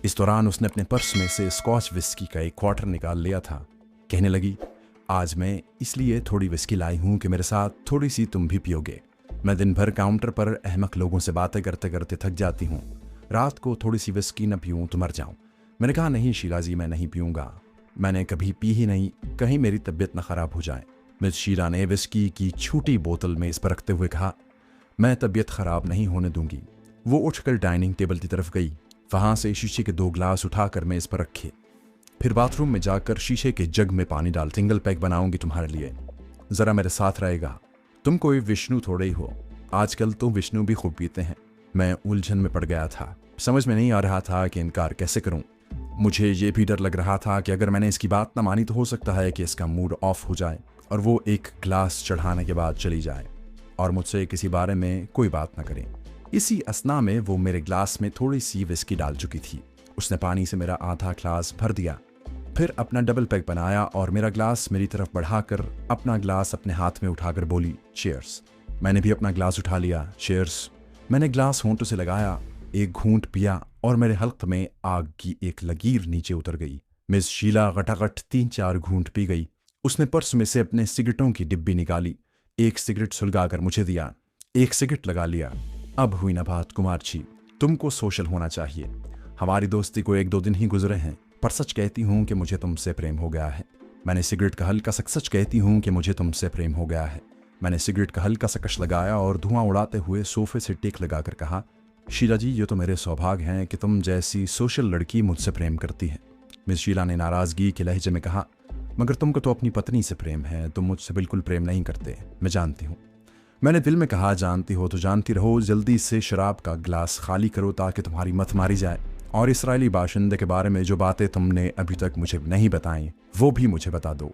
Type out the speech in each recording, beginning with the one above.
इस दौरान उसने अपने पर्स में से स्कॉच विस्की का एक क्वार्टर निकाल लिया था। कहने लगी, आज मैं इसलिए थोड़ी विस्की लाई हूं कि मेरे साथ थोड़ी सी तुम भी पियोगे। मैं दिन भर काउंटर पर अहमक लोगों से बातें करते करते थक जाती हूँ। रात को थोड़ी सी विस्की न पीऊँ तो मर जाऊँ। मैंने कहा, नहीं शीला जी, मैं नहीं पीऊँगा। मैंने कभी पी ही नहीं, कहीं मेरी तबीयत न खराब हो जाए। मिस शीला ने विस्की की छोटी बोतल में इस पर रखते हुए कहा, मैं तबीयत खराब नहीं होने दूंगी। वो उठकर डाइनिंग टेबल की तरफ गई। वहां से शीशे के 2 ग्लास उठाकर मैं इस पर रखे। फिर बाथरूम में जाकर शीशे के जग में पानी डाल सिंगल पैक बनाऊंगी तुम्हारे लिए। जरा मेरे साथ रहेगा। तुम कोई विष्णु थोड़े ही हो। आजकल तो विष्णु भी खूब पीते हैं। मैं उलझन में पड़ गया था। समझ में नहीं आ रहा था कि इनकार कैसे करूं। मुझे ये भी डर लग रहा था कि अगर मैंने इसकी बात ना मानी तो हो सकता है कि इसका मूड ऑफ हो जाए और वो एक ग्लास चढ़ाने के बाद चली जाए और मुझसे किसी बारे में कोई बात ना करे। इसी असना में वो मेरे ग्लास में थोड़ी सी विस्की डाल चुकी थी। उसने पानी से मेरा आधा ग्लास भर दिया, फिर अपना डबल पैक बनाया और मेरा ग्लास मेरी तरफ बढ़ाकर अपना ग्लास अपने हाथ में उठाकर बोली, चीयर्स। मैंने भी अपना ग्लास उठा लिया। चीयर्स। मैंने ग्लास होंठों से लगाया, एक घूंट पिया और मेरे हल्क में आग की एक लकीर नीचे उतर गई। मिस शीला गटागट 3-4 घूंट पी गई। उसने पर्स में से अपने सिगरेटों की डिब्बी निकाली, एक सिगरेट सुलगाकर मुझे दिया, एक सिगरेट लगा लिया। अब हुई ना बात कुमार जी, तुमको सोशल होना चाहिए। हमारी दोस्ती को 1-2 दिन ही गुजरे हैं, पर सच कहती हूँ कि मुझे तुमसे प्रेम हो गया है। मैंने सिगरेट का हल्का सा सच कहती हूँ कि मुझे तुमसे प्रेम हो गया है। मैंने सिगरेट का हल्का सा कश लगाया और धुआं उड़ाते हुए सोफे से टेक लगाकर कहा, शीला जी, ये तो मेरे सौभाग्य हैं कि तुम जैसी सोशल लड़की मुझसे प्रेम करती है। मिस शीला ने नाराजगी के लहजे में कहा, मगर तुमको तो अपनी पत्नी से प्रेम है, तुम मुझसे बिल्कुल प्रेम नहीं करते। मैं जानती हूँ। मैंने दिल में कहा, जानती हो तो जानती रहो, जल्दी से शराब का ग्लास खाली करो ताकि तुम्हारी मत मारी जाए और इसराइली बाशिंदे के बारे में जो बातें तुमने अभी तक मुझे नहीं बताई वो भी मुझे बता दो।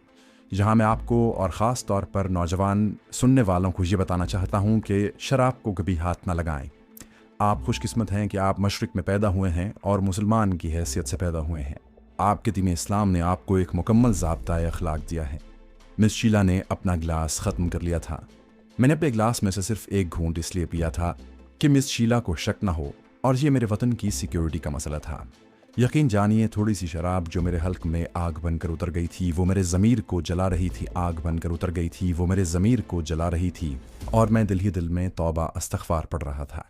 यहाँ मैं आपको और ख़ास तौर पर नौजवान सुनने वालों को ये बताना चाहता हूँ कि शराब को कभी हाथ ना लगाएं। आप खुशकिस्मत हैं कि आप मशरिक़ में पैदा हुए हैं और मुसलमान की हैसियत से पैदा हुए हैं। आपके दीन इस्लाम ने आपको एक मुकम्मल ज़ाब्ता अखलाक दिया है। मिस शीला ने अपना ग्लास ख़त्म कर लिया था। मैंने अपने ग्लास में से सिर्फ एक घूंट इसलिए पिया था कि मिस शीला को शक न हो और ये मेरे वतन की सिक्योरिटी का मसला था। यकीन जानिए, थोड़ी सी शराब जो मेरे हल्क में आग बनकर उतर गई थी वो मेरे ज़मीर को जला रही थी। आग बनकर उतर गई थी वो मेरे ज़मीर को जला रही थी और मैं दिल ही दिल में तौबा अस्तग़फ़ार पढ़ रहा था।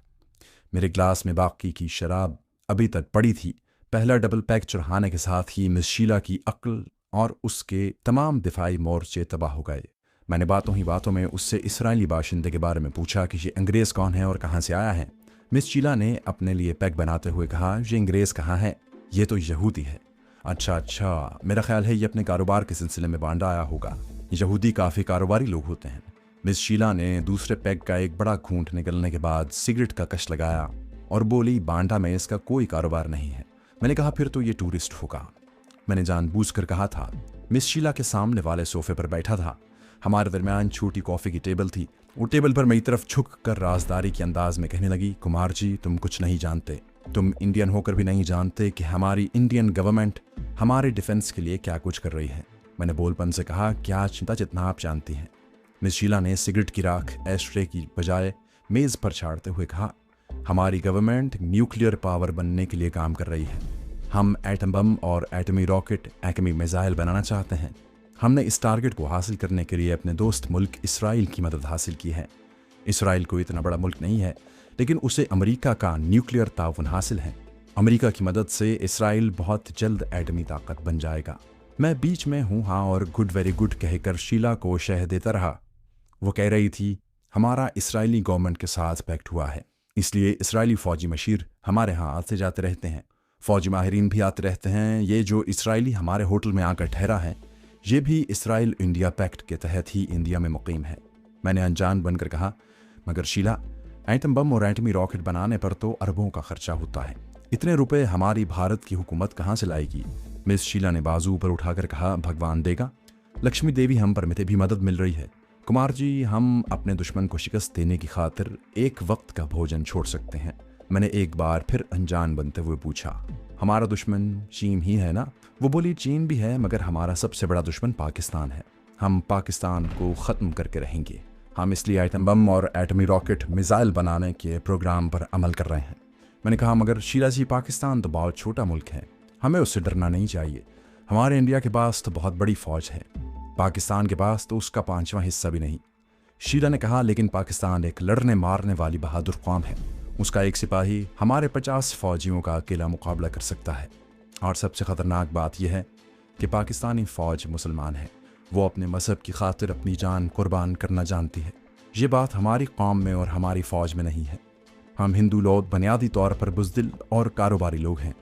मेरे ग्लास में बाकी की शराब अभी तक पड़ी थी। पहला डबल पैक चढ़ाने के साथ ही मिस शीला की अक्ल और उसके तमाम दिफाई मोर्चे तबाह हो गए। मैंने बातों ही बातों में उससे इसराइली बाशिंदे के बारे में पूछा कि ये अंग्रेज़ कौन है और कहाँ से आया है। मिस शीला ने अपने लिए पैक बनाते हुए कहा, ये अंग्रेज़ कहाँ है, ये तो यहूदी है। अच्छा, मेरा ख्याल है ये अपने कारोबार के सिलसिले में बांडा आया होगा। यहूदी काफ़ी कारोबारी लोग होते हैं। मिस शीला ने दूसरे पैक का एक बड़ा घूंट निकलने के बाद सिगरेट का कश लगाया और बोली, बांडा में इसका कोई कारोबार नहीं है। मैंने कहा, फिर तो ये टूरिस्ट होगा। मैंने जानबूझकर कहा था। मिस शीला के सामने वाले सोफे पर बैठा था। हमारे दरमियान छोटी कॉफ़ी की टेबल थी। वो टेबल पर मेरी तरफ झुक कर राजदारी के अंदाज में कहने लगी, कुमार जी, तुम कुछ नहीं जानते। तुम इंडियन होकर भी नहीं जानते कि हमारी इंडियन गवर्नमेंट हमारे डिफेंस के लिए क्या कुछ कर रही है। मैंने बोलपन से कहा, क्या चिंता जितना आप जानती हैं। मिस शीला ने सिगरेट की राख एस्ट्रे की बजाय मेज़ पर छाड़ते हुए कहा, हमारी गवर्नमेंट न्यूक्लियर पावर बनने के लिए काम कर रही है। हम एटम बम और एटमी रॉकेट, एटमी मिसाइल बनाना चाहते हैं। हमने इस टारगेट को हासिल करने के लिए अपने दोस्त मुल्क इसराइल की मदद हासिल की है। इसराइल कोई इतना बड़ा मुल्क नहीं है, लेकिन उसे अमेरिका का न्यूक्लियर ताउन हासिल है। अमेरिका की मदद से इसराइल बहुत जल्द एटमी ताकत बन जाएगा। मैं बीच में हूँ हाँ और गुड वेरी गुड कहकर शीला को शह देता रहा। वो कह रही थी, हमारा इसराइली गवर्नमेंट के साथ पैक्ट हुआ है, इसलिए इसराइली फ़ौजी मशीर हमारे यहाँ आते जाते रहते हैं। फ़ौजी माहिरीन भी आते रहते हैं। ये जो इसराइली हमारे होटल में आकर ठहरा है, ये भी इसराइल इंडिया पैक्ट के तहत ही इंडिया में मुकीम है। मैंने अनजान बनकर कहा, मगर शीला, एटम बम और एटमी रॉकेट बनाने पर तो अरबों का खर्चा होता है। इतने रुपए हमारी भारत की हुकूमत कहाँ से लाएगी। मिस शीला ने बाजू पर उठाकर कहा, भगवान देगा। लक्ष्मी देवी हम पर भी मदद मिल रही है। कुमार जी, हम अपने दुश्मन को शिकस्त देने की खातिर एक वक्त का भोजन छोड़ सकते हैं। मैंने एक बार फिर अनजान बनते हुए पूछा, हमारा दुश्मन चीन ही है ना? वो बोली, चीन भी है, मगर हमारा सबसे बड़ा दुश्मन पाकिस्तान है। हम पाकिस्तान को ख़त्म करके रहेंगे। हम इसलिए एटम बम और एटमी रॉकेट मिसाइल बनाने के प्रोग्राम पर अमल कर रहे हैं। मैंने कहा मगर शीला जी, पाकिस्तान तो बहुत छोटा मुल्क है, हमें उससे डरना नहीं चाहिए। हमारे इंडिया के पास तो बहुत बड़ी फौज है, पाकिस्तान के पास तो उसका 5वां हिस्सा भी नहीं। शीला ने कहा लेकिन पाकिस्तान एक लड़ने मारने वाली बहादुर कौम है, उसका एक सिपाही हमारे 50 फौजियों का अकेला मुकाबला कर सकता है। और सबसे ख़तरनाक बात यह है कि पाकिस्तानी फ़ौज मुसलमान है, वो अपने मज़हब की खातिर अपनी जान कुर्बान करना जानती है। ये बात हमारी कौम में और हमारी फ़ौज में नहीं है। हम हिंदू लोग बुनियादी तौर पर बुज़दिल और कारोबारी लोग हैं,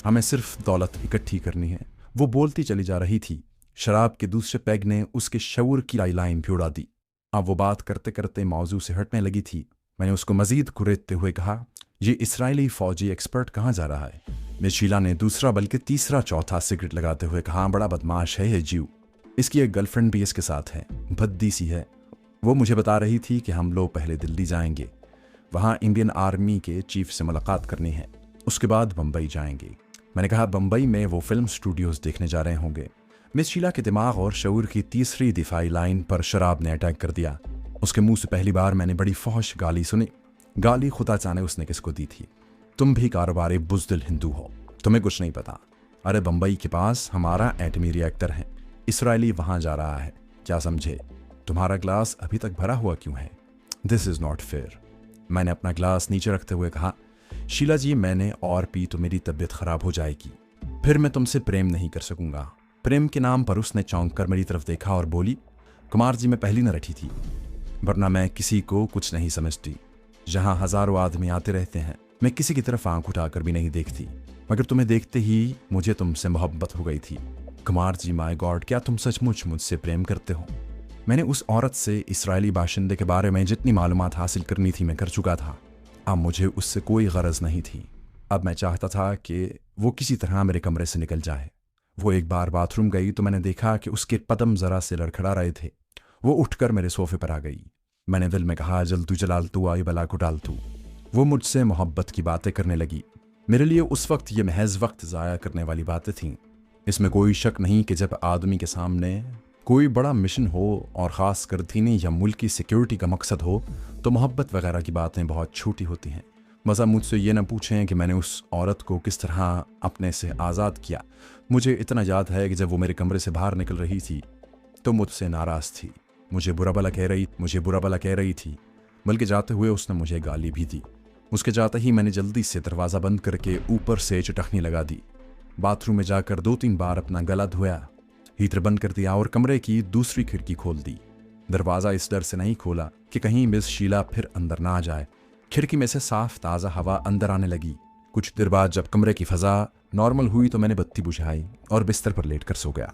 हमें सिर्फ दौलत इकट्ठी करनी है। वो बोलती चली जा रही थी, शराब के दूसरे पैग ने उसके शऊर की लाइन भी उड़ा दी। अब वो बात करते करते मौजू से हटने लगी थी। मैंने उसको मज़ीद कुरेदते हुए कहा, ये इसराइली फ़ौजी एक्सपर्ट कहाँ जा रहा है? मिस शीला ने दूसरा बल्कि तीसरा चौथा सिगरेट लगाते हुए कहा, बड़ा बदमाश है ये जीव, इसकी एक गर्लफ्रेंड भी इसके साथ है, भद्दी सी है। वो मुझे बता रही थी कि हम लोग पहले दिल्ली जाएंगे, वहाँ इंडियन आर्मी के चीफ से मुलाकात करनी है, उसके बाद बम्बई जाएंगे। मैंने कहा बम्बई में वो फिल्म स्टूडियोज़ देखने जा रहे होंगे। मिस शीला के दिमाग और शऊर की तीसरी दिफाई लाइन पर शराब ने अटैक कर दिया। उसके मुंह से पहली बार मैंने बड़ी फौश गाली सुनी। गाली खुदा जाने उसने किसको दी थी। तुम भी कारोबारी बुज़दिल हिंदू हो, तुम्हें कुछ नहीं पता। अरे बम्बई के पास हमारा एटमी रिएक्टर है, इसराइली वहाँ जा रहा है, क्या समझे? तुम्हारा ग्लास अभी तक भरा हुआ क्यों है? This is not fair. मैंने अपना ग्लास नीचे रखते हुए कहा, शीला जी मैंने और पी तो मेरी तबीयत खराब हो जाएगी, फिर मैं तुमसे प्रेम नहीं कर सकूंगा। प्रेम के नाम पर उसने चौंक कर मेरी तरफ देखा और बोली, कुमार जी मैं पहली न रटी थी, वरना मैं किसी को कुछ नहीं समझती। जहाँ हजारों आदमी आते रहते हैं, मैं किसी की तरफ आंख उठाकर भी नहीं देखती, मगर तुम्हें देखते ही मुझे तुमसे मोहब्बत हो गई थी। कुमार जी माय गॉड, क्या तुम सचमुच मुझसे प्रेम करते हो? मैंने उस औरत से इसराइली बाशिंदे के बारे में जितनी मालूमात हासिल करनी थी मैं कर चुका था। अब मुझे उससे कोई गरज नहीं थी। अब मैं चाहता था कि वो किसी तरह मेरे कमरे से निकल जाए। वो एक बार बाथरूम गई तो मैंने देखा कि उसके कदम जरा से लड़खड़ा रहे थे। वो उठकर मेरे सोफे पर आ गई। मैंने दिल में कहा, जल्दू जलाल तू आई बला को डाल तू। वो मुझसे मोहब्बत की बातें करने लगी। मेरे लिए उस वक्त ये महज वक्त ज़ाया करने वाली बातें थीं। इसमें कोई शक नहीं कि जब आदमी के सामने कोई बड़ा मिशन हो और ख़ास कर दीनी या मुल्क की सिक्योरिटी का मकसद हो तो मोहब्बत वगैरह की बातें बहुत छोटी होती हैं। मज़ा मुझसे ये न पूछें कि मैंने उस औरत को किस तरह अपने से आज़ाद किया। मुझे इतना याद है कि जब वो मेरे कमरे से बाहर निकल रही थी तो मुझसे नाराज़ थी, मुझे बुरा भला कह रही थी, बल्कि जाते हुए उसने मुझे गाली भी दी। उसके जाते ही मैंने जल्दी से दरवाज़ा बंद करके ऊपर से चटखनी लगा दी। बाथरूम में जाकर 2-3 बार अपना गला धोया, हीटर बंद कर दिया और कमरे की दूसरी खिड़की खोल दी। दरवाज़ा इस डर से नहीं खोला कि कहीं मिस शीला फिर अंदर ना आ जाए। खिड़की में से साफ ताज़ा हवा अंदर आने लगी। कुछ देर बाद जब कमरे की फ़ज़ा नॉर्मल हुई तो मैंने बत्ती बुझाई और बिस्तर पर लेट कर सो गया।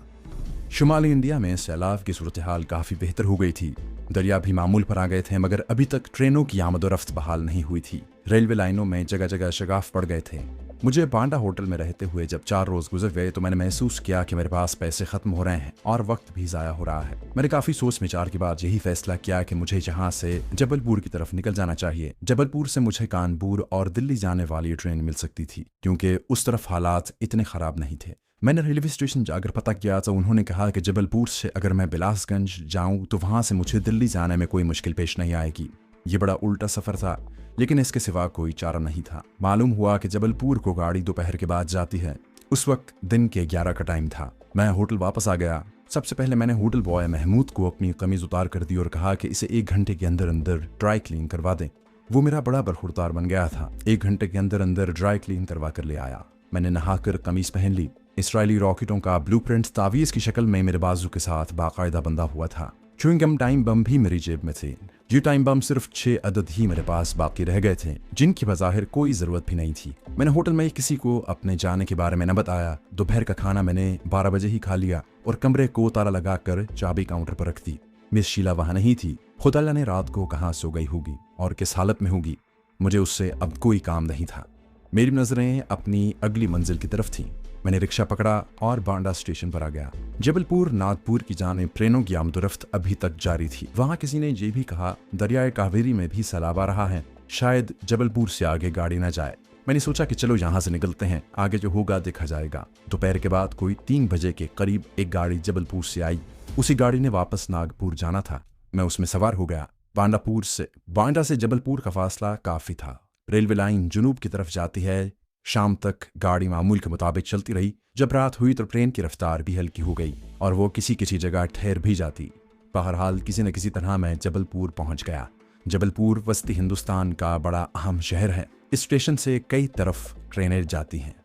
शुमाली इंडिया में सैलाब की सूरत हाल काफ़ी बेहतर हो गई थी। दरिया भी मामूल पर आ गए थे, मगर अभी तक ट्रेनों की आमदोरफ्त बहाल नहीं हुई थी। रेलवे लाइनों में जगह जगह शगाफ पड़ गए थे। मुझे बांडा होटल में रहते हुए जब 4 रोज़ गुजर गए तो मैंने महसूस किया कि मेरे पास पैसे ख़त्म हो रहे हैं और वक्त भी ज़ाया हो रहा है। मैंने काफ़ी सोच विचार के बाद यही फैसला किया कि मुझे यहाँ से जबलपुर की तरफ निकल जाना चाहिए। जबलपुर से मुझे कानपुर और दिल्ली जाने वाली ट्रेन मिल सकती थी, क्योंकि उस तरफ हालात इतने ख़राब नहीं थे। मैंने रेलवे स्टेशन जाकर पता किया तो उन्होंने कहा कि जबलपुर से अगर मैं बिलासगंज जाऊँ तो वहाँ से मुझे दिल्ली जाने में कोई मुश्किल पेश नहीं आएगी। ये बड़ा उल्टा सफ़र था, लेकिन इसके सिवा कोई चारा नहीं था। मालूम हुआ कि जबलपुर को गाड़ी दोपहर के बाद जाती है। उस वक्त दिन के 11 का टाइम था। मैं होटल वापस आ गया। सबसे पहले मैंने होटल बॉय महमूद को अपनी कमीज उतार कर दी और कहा कि इसे 1 घंटे के अंदर अंदर ड्राई क्लीन करवा दें। वो मेरा बड़ा बरखुरदार बन गया था। 1 घंटे के अंदर अंदर ड्राई क्लीन करवा कर ले आया। मैंने नहाकर कमीज पहन ली। इसराइली रॉकेटों का ब्लूप्रिंट तावीज़ की शक्ल में मेरे बाजू के साथ बाकायदा बंधा हुआ था। च्युइंगम टाइम बम भी मेरी जेब में थे। ये टाइम बम सिर्फ 6 अदद ही मेरे पास बाकी रह गए थे, जिनकी बज़ाहिर कोई ज़रूरत भी नहीं थी। मैंने होटल में किसी को अपने जाने के बारे में न बताया। दोपहर का खाना मैंने 12 बजे ही खा लिया और कमरे को ताला लगाकर चाबी काउंटर पर रख दी। मिस शीला वहाँ नहीं थी। खुदा ने रात को कहाँ सो गई होगी और किस हालत में होगी। मुझे उससे अब कोई काम नहीं था। मेरी नज़रें अपनी अगली मंजिल की तरफ थीं। मैंने रिक्शा पकड़ा और बांडा स्टेशन पर आ गया। जबलपुर नागपुर की जानिब ट्रेनों की आमदोरफ्त अभी तक जारी थी। वहाँ किसी ने ये भी कहा, दरियाए कावेरी में भी सैलाब आ रहा है, शायद जबलपुर से आगे गाड़ी न जाए। मैंने सोचा कि चलो यहाँ से निकलते हैं, आगे जो होगा देखा जाएगा। दोपहर के बाद कोई 3 बजे के करीब एक गाड़ी जबलपुर से आई। उसी गाड़ी ने वापस नागपुर जाना था। मैं उसमें सवार हो गया। बांडा से जबलपुर का फासला काफ़ी था। रेलवे लाइन जुनूब की तरफ जाती है। शाम तक गाड़ी मामूल के मुताबिक चलती रही। जब रात हुई तो ट्रेन की रफ्तार भी हल्की हो गई और वो किसी किसी जगह ठहर भी जाती। बहरहाल किसी न किसी तरह मैं जबलपुर पहुंच गया। जबलपुर वस्ती हिंदुस्तान का बड़ा अहम शहर है। इस स्टेशन से कई तरफ ट्रेनें जाती हैं।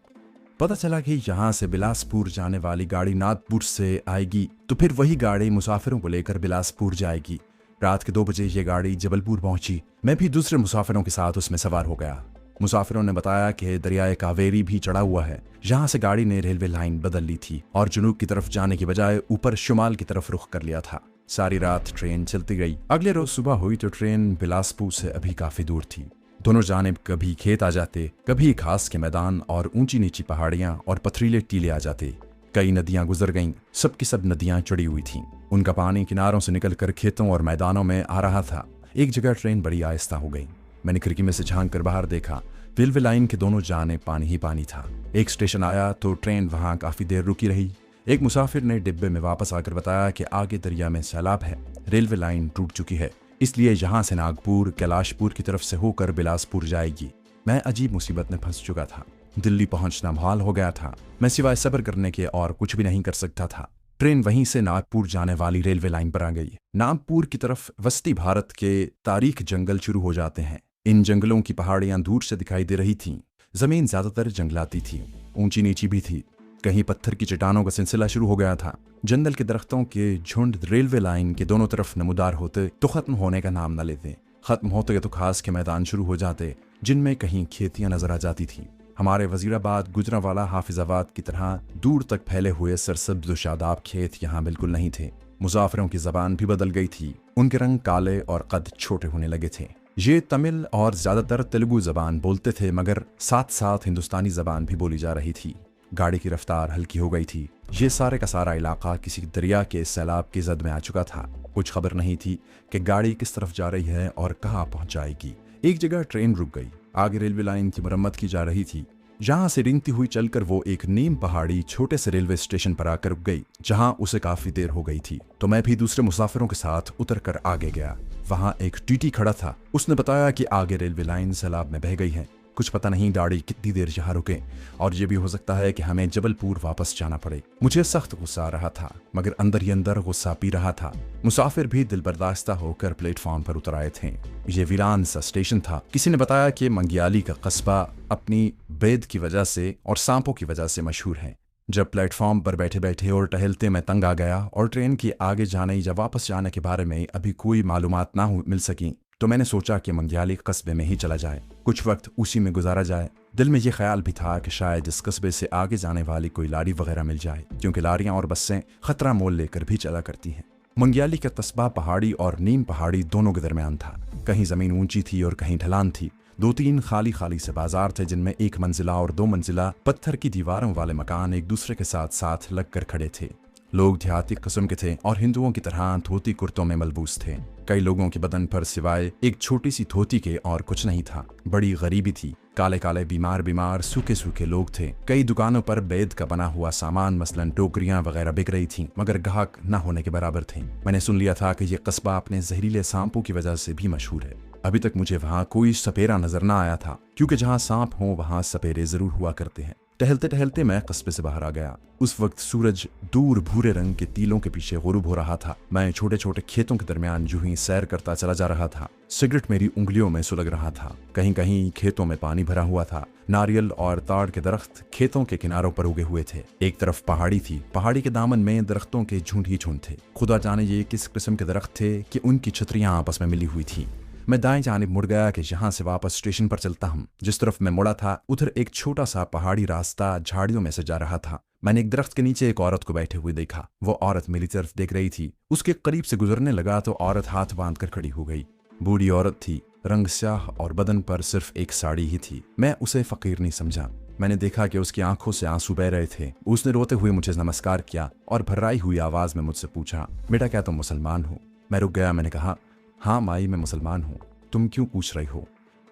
पता चला कि यहाँ से बिलासपुर जाने वाली गाड़ी नागपुर से आएगी तो फिर वही गाड़ी मुसाफिरों को लेकर बिलासपुर जाएगी। रात के 2 बजे ये गाड़ी जबलपुर पहुंची। मैं भी दूसरे मुसाफिरों के साथ उसमें सवार हो गया। मुसाफिरों ने बताया कि दरियाए कावेरी भी चढ़ा हुआ है। यहाँ से गाड़ी ने रेलवे लाइन बदल ली थी और जुनूब की तरफ जाने की बजाय ऊपर शुमाल की तरफ रुख कर लिया था। सारी रात ट्रेन चलती गई। अगले रोज सुबह हुई तो ट्रेन बिलासपुर से अभी काफी दूर थी। दोनों जानिब कभी खेत आ जाते, कभी घास के मैदान और ऊंची नीची पहाड़ियां और पथरीले टीले आ जाते। कई नदियां गुजर गईं। सब की सब नदियां चढ़ी हुई थीं। उनका पानी किनारों से निकलकर खेतों और मैदानों में आ रहा था। एक जगह ट्रेन बड़ी आहिस्ता हो गई। मैंने खिड़की में से झांक कर बाहर देखा। रेलवे लाइन के दोनों जाने पानी ही पानी था। एक स्टेशन आया तो ट्रेन वहां काफी देर रुकी रही। एक मुसाफिर ने डिब्बे में वापस आकर बताया कि आगे दरिया में सैलाब है, रेलवे लाइन टूट चुकी है, इसलिए यहाँ से नागपुर कैलाशपुर की तरफ से होकर बिलासपुर जाएगी। मैं अजीब मुसीबत में फंस चुका था। दिल्ली पहुंचना मुहाल हो गया था। मैं सिवाय सब्र करने के और कुछ भी नहीं कर सकता था। ट्रेन वहीं से नागपुर जाने वाली रेलवे लाइन पर आ गई। नागपुर की तरफ वस्ती भारत के तारीख जंगल शुरू हो जाते हैं। इन जंगलों की पहाड़ियां दूर से दिखाई दे रही थीं। जमीन ज्यादातर जंगलाती थी, ऊंची नीची भी थी। कहीं पत्थर की चट्टानों का सिलसिला शुरू हो गया था। जंगल के दरख्तों के झुंड रेलवे लाइन के दोनों तरफ नमूदार होते तो खत्म होने का नाम न लेते। खत्म होते तो खास के मैदान शुरू हो जाते जिनमें कहीं खेतियां नजर आ जाती थीं। हमारे वजीराबाद, गुजरांवाला, हाफिजाबाद की तरह दूर तक फैले हुए सरसब्ज शादाब खेत यहाँ बिल्कुल नहीं थे। मुसाफिरों की जबान भी बदल गई थी। उनके रंग काले और कद छोटे होने लगे थे। ये तमिल और ज्यादातर तेलुगु जबान बोलते थे, मगर साथ साथ हिंदुस्तानी जबान भी बोली जा रही थी। गाड़ी की रफ्तार हल्की हो गई थी। ये सारे का सारा इलाका किसी दरिया के सैलाब की जद में आ चुका था। कुछ खबर नहीं थी कि गाड़ी किस तरफ जा रही है और कहाँ पहुंच जाएगी। एक जगह ट्रेन रुक गई। आगे रेलवे लाइन की मरम्मत की जा रही थी। जहां से रिंगती हुई चलकर वो एक नीम पहाड़ी छोटे से रेलवे स्टेशन पर आकर रुक गई, जहां उसे काफी देर हो गई थी। तो मैं भी दूसरे मुसाफिरों के साथ उतर कर आगे गया। वहां एक टीटी खड़ा था। उसने बताया कि आगे रेलवे लाइन सैलाब में बह गई है। कुछ पता नहीं गाड़ी कितनी देर यहाँ रुके और ये भी हो सकता है कि हमें जबलपुर वापस जाना पड़े। मुझे सख्त गुस्सा आ रहा था, मगर अंदर ही अंदर गुस्सा पी रहा था। मुसाफिर भी दिलबर्दाश्ता होकर प्लेटफॉर्म पर उतर आए थे। ये वीरान सा स्टेशन था। किसी ने बताया कि मंगियाली का कस्बा अपनी बेद की वजह से और सांपों की वजह से मशहूर है। जब प्लेटफॉर्म पर बैठे बैठे और टहलते मैं तंग आ गया और ट्रेन की आगे जाने या वापस जाने के बारे में अभी कोई मालूमात ना मिल सकी, तो मैंने सोचा कि मंगियाली कस्बे में ही चला जाए, कुछ वक्त उसी में गुजारा जाए। दिल में ये ख्याल भी था कि शायद इस कस्बे से आगे जाने वाली कोई लारी वगैरह मिल जाए, क्योंकि लारियां और बसें खतरा मोल लेकर भी चला करती हैं। मंगियाली का कस्बा पहाड़ी और नीम पहाड़ी दोनों के दरमियान था। कहीं जमीन ऊंची थी और कहीं ढलान थी। 2-3 खाली खाली से बाजार थे, जिनमें 1 मंजिला और 2 मंजिला पत्थर की दीवारों वाले मकान एक दूसरे के साथ साथ लगकर खड़े थे। लोग देहाती किस्म के थे और हिंदुओं की तरह धोती कुर्तों में मलबूस थे। कई लोगों के बदन पर सिवाय एक छोटी सी धोती के और कुछ नहीं था। बड़ी गरीबी थी। काले काले बीमार सूखे सूखे लोग थे। कई दुकानों पर बेद का बना हुआ सामान मसलन टोकरियां वगैरह बिक रही थीं, मगर ग्राहक न होने के बराबर थे। मैंने सुन लिया था कि यह कस्बा अपने जहरीले सांपों की वजह से भी मशहूर है। अभी तक मुझे वहां कोई सपेरा नजर न आया था, क्योंकि जहां सांप हो वहां सपेरे जरूर हुआ करते हैं। टहलते टहलते मैं कस्बे से बाहर आ गया। उस वक्त सूरज दूर भूरे रंग के टीलों के पीछे गुरूब हो रहा था। मैं छोटे छोटे खेतों के दरमियान यूं ही सैर करता चला जा रहा था। सिगरेट मेरी उंगलियों में सुलग रहा था। कहीं कहीं खेतों में पानी भरा हुआ था। नारियल और ताड़ के दरख्त खेतों के किनारों पर उगे हुए थे। एक तरफ पहाड़ी थी। पहाड़ी के दामन में दरख्तों के झुंड ही झुंड थे। खुदा जाने ये किस किस्म के दरख्त थे कि उनकी छतरियां आपस में मिली हुई थी। मैं दाएं जानिब मुड़ गया कि यहाँ से वापस स्टेशन पर चलता हूँ। जिस तरफ मैं मुड़ा था उधर एक छोटा सा पहाड़ी रास्ता झाड़ियों में से जा रहा था। मैंने एक दरख्त के नीचे एक औरत को बैठे हुए देखा। वो औरत मेरी तरफ देख रही थी। उसके करीब से गुजरने लगा तो औरत हाथ बांध कर खड़ी हो गई। बूढ़ी औरत थी, रंग स्याह और बदन पर सिर्फ एक साड़ी ही थी। मैं उसे फकीर नहीं समझा। मैंने देखा कि उसकी आंखों से आंसू बह रहे थे। उसने रोते हुए मुझे नमस्कार किया और भर्राई हुई आवाज में मुझसे पूछा, बेटा क्या तुम मुसलमान हो? मैं रुक गया। मैंने कहा, हाँ माई, मैं मुसलमान हूँ। तुम क्यों पूछ रही हो?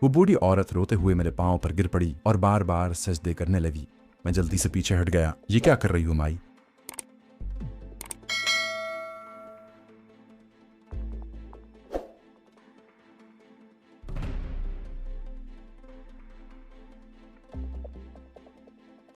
वो बूढ़ी औरत रोते हुए मेरे पांव पर गिर पड़ी और बार बार सजदे करने लगी। मैं जल्दी से पीछे हट गया। ये क्या कर रही हो माई?